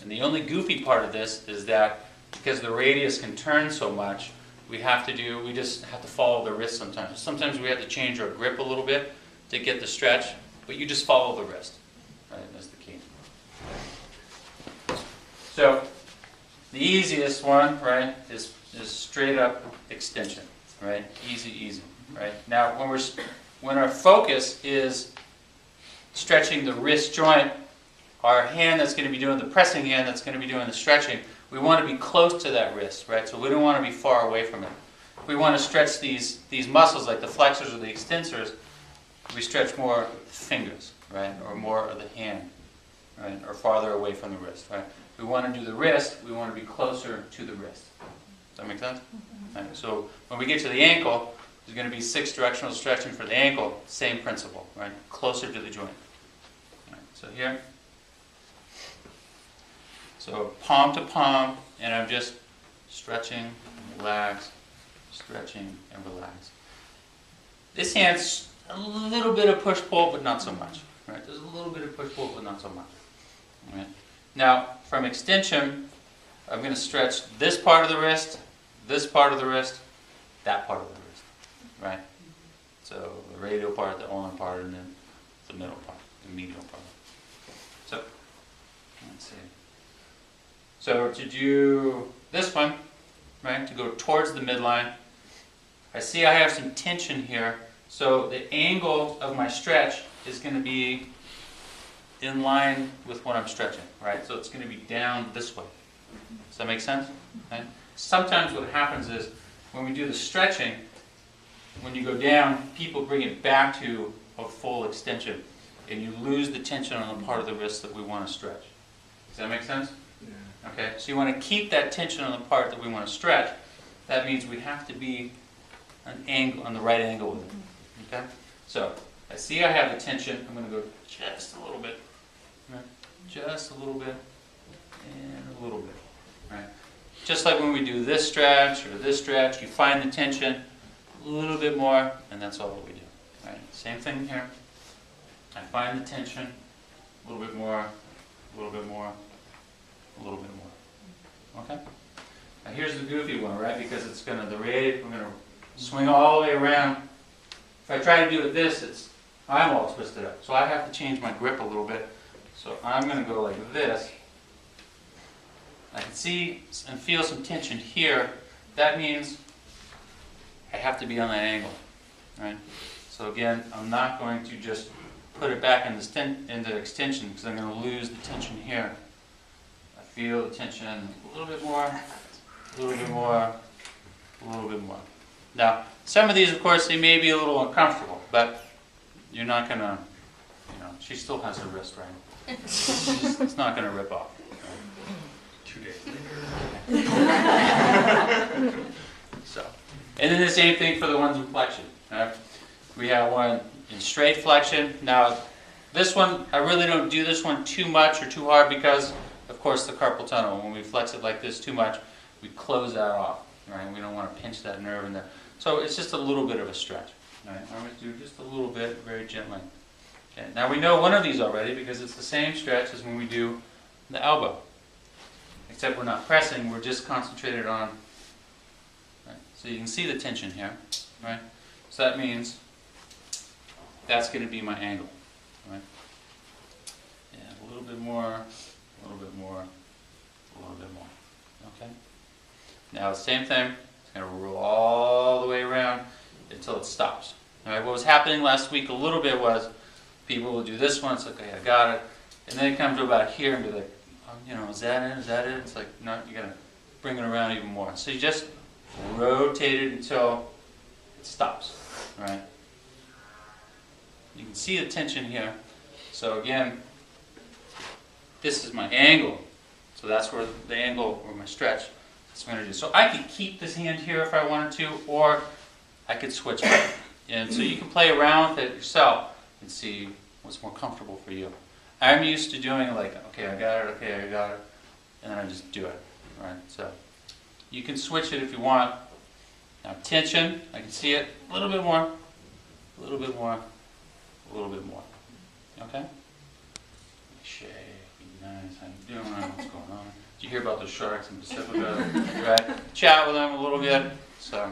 And the only goofy part of this is that because the radius can turn so much, we just have to follow the wrist sometimes. Sometimes we have to change our grip a little bit to get the stretch, but you just follow the wrist. Right? That's the key. So the easiest one, right, is straight up extension, right? Easy, easy, right? Now when our focus is stretching the wrist joint, our hand that's going to be doing the pressing hand that's going to be doing the stretching, we want to be close to that wrist, right? So we don't want to be far away from it. We want to stretch these muscles like the flexors or the extensors. We stretch more the fingers, right, or more of the hand, right, or farther away from the wrist, right? We want to do the wrist, we want to be closer to the wrist. Does that make sense? Right, so when we get to the ankle, there's going to be 6 directional stretching for the ankle, same principle, right? Closer to the joint. Right, so here, so palm to palm, and I'm just stretching, relax, stretching, and relax. This hand's a little bit of push-pull, but not so much. Right? There's a little bit of push-pull, but not so much. Right? Now, from extension, I'm going to stretch this part of the wrist, this part of the wrist, that part of the wrist. Right? So the radial part, the ulnar part, and then the middle part, the medial part. So, let's see. So to do this one, right, to go towards the midline, I see I have some tension here. So the angle of my stretch is going to be in line with what I'm stretching, right? So it's going to be down this way. Does that make sense? Right? Sometimes what happens is when we do the stretching, when you go down, people bring it back to a full extension, and you lose the tension on the part of the wrist that we want to stretch. Does that make sense? Yeah. Okay, so you want to keep that tension on the part that we want to stretch. That means we have to be an angle, on the right angle with it. Okay? So, I see I have the tension. I'm going to go just a little bit. Right? Just a little bit. And a little bit. Right? Just like when we do this stretch or this stretch, you find the tension a little bit more, and that's all that we do. Right? Same thing here. I find the tension a little bit more, a little bit more, a little bit more. Okay? Now here's the goofy one, right? Because it's going to, the radius, we're going to swing all the way around. If I try to do it this, I'm all twisted up. So I have to change my grip a little bit. So I'm going to go like this. I can see and feel some tension here. That means I have to be on that angle. Right? So again, I'm not going to just put it back into extension because I'm going to lose the tension here. I feel the tension a little bit more, a little bit more, a little bit more. Now, some of these, of course, they may be a little uncomfortable, but you're not going to, she still has her wrist right. It's not going to rip off. 2 days later. So, and then the same thing for the ones in flexion. Right? We have one in straight flexion. Now, this one, I really don't do this one too much or too hard because, of course, the carpal tunnel. When we flex it like this too much, we close that off. Right? We don't want to pinch that nerve in there. So it's just a little bit of a stretch. Right? I'm going to do just a little bit, very gently. Okay. Now we know one of these already because it's the same stretch as when we do the elbow. Except we're not pressing, we're just concentrated on. Right? So you can see the tension here. Right? So that means that's going to be my angle. Right? Yeah, a little bit more, a little bit more, a little bit more. Okay? Now the same thing. It's going to roll all the way around until it stops. All right, what was happening last week a little bit was people will do this one, it's like, okay, I got it. And then it comes to about here and be like, is that it? Is that it? It's like, no, you got to bring it around even more. So you just rotate it until it stops. Right? You can see the tension here. So again, this is my angle. So that's where the angle or my stretch. That's what I'm going to do. So I could keep this hand here if I wanted to, or I could switch it. And so you can play around with it yourself and see what's more comfortable for you. I'm used to doing like, okay, I got it, and then I just do it. Right? So you can switch it if you want. Now tension, I can see it a little bit more, a little bit more, a little bit more. Okay? Shake, be nice, how you doing? What's going on? Did you hear about the sharks in Pacifica? Right? Chat with them a little bit. So